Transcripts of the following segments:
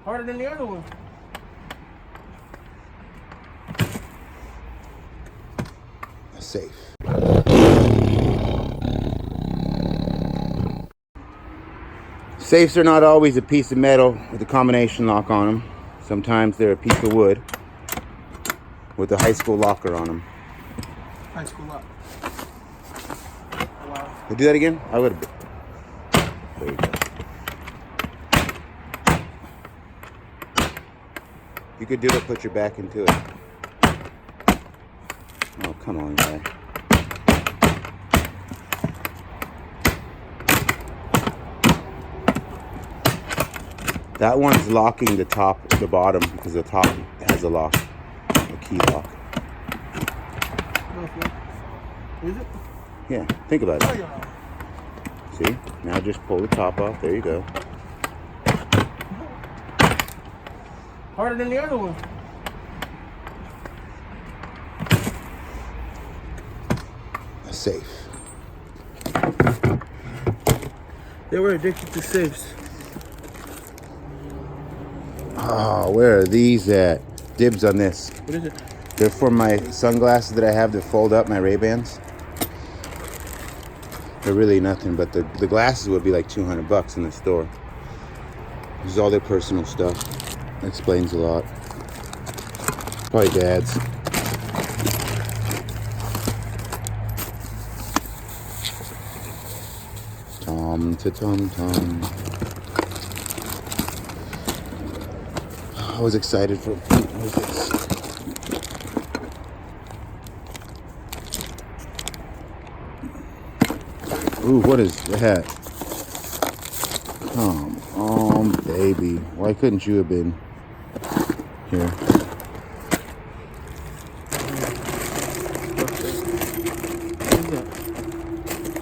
Harder than the other one. Safe. Safes are not always a piece of metal with a combination lock on them. Sometimes they're a piece of wood with a high school locker on them. High school lock. Wow. We'll do that again? I would have. There you go. You could do it, put your back into it. Oh, come on, guy. That one's locking the top, the bottom, because the top has a lock, a key lock. Is it? Yeah, think about it. See? Now just pull the top off. There you go. Harder than the other one. Safe. They were addicted to safes. Oh, where are these at? Dibs on this. What is it? They're for my sunglasses that I have that fold up, my Ray-Bans. They're really nothing, but the glasses would be like $200 in the store. This is all their personal stuff. That explains a lot. Probably Dad's. Tom to Tom Tom. I was excited for what was this? Ooh, what is that? Come on, baby. Why couldn't you have been here? What is that?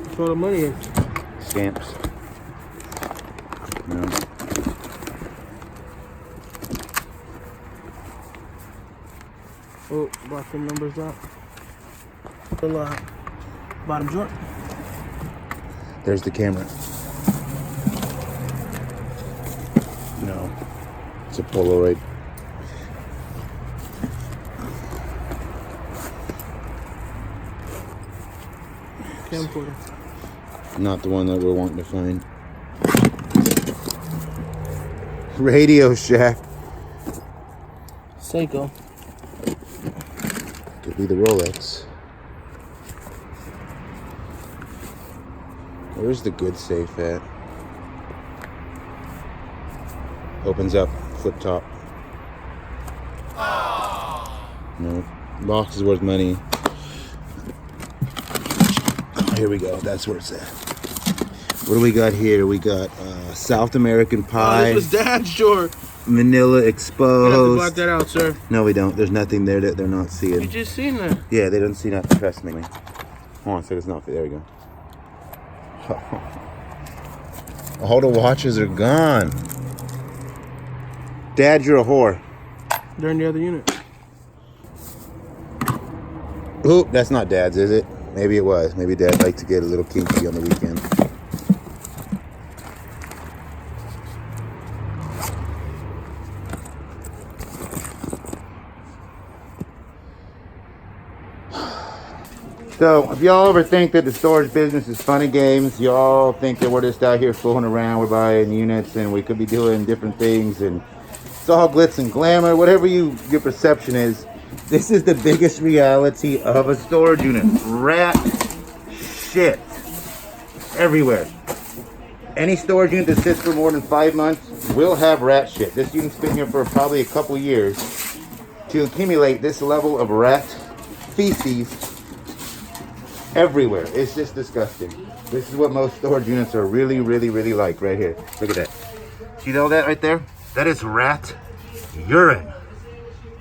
That's all the money is. Stamps. No. Oh, brought some numbers out. Little bottom drawer. There's the camera. No. It's a Polaroid. Camcorder. Not the one that we're wanting to find. Radio Shack. Seiko. Could be the Rolex. Where's the good safe at? Opens up, flip top. No. Box is worth money. Here we go. That's where it's at. What do we got here? We got South American pie. Oh, this was Dad's drawer. Manila You exposed. have to block that out, sir. No, we don't. There's nothing there that they're not seeing. You just seen that. Yeah, they don't see nothing. Trust me. Hold on a second. It's not. There we go. All the watches are gone. Dad, you're a whore. They're in the other unit. Oop, that's not Dad's, is it? Maybe it was. Maybe Dad liked to get a little kinky on the weekend. So, if y'all ever think that the storage business is fun and games, y'all think that we're just out here fooling around, we're buying units, and we could be doing different things, and it's all glitz and glamour, whatever your perception is, this is the biggest reality of a storage unit. Rat shit everywhere. Any storage unit that sits for more than 5 months will have rat shit. This unit's been here for probably a couple years to accumulate this level of rat feces everywhere. It's just disgusting. This is what most storage units are really, really, really like right here. Look at that. See all that right there? That is rat urine.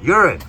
Urine.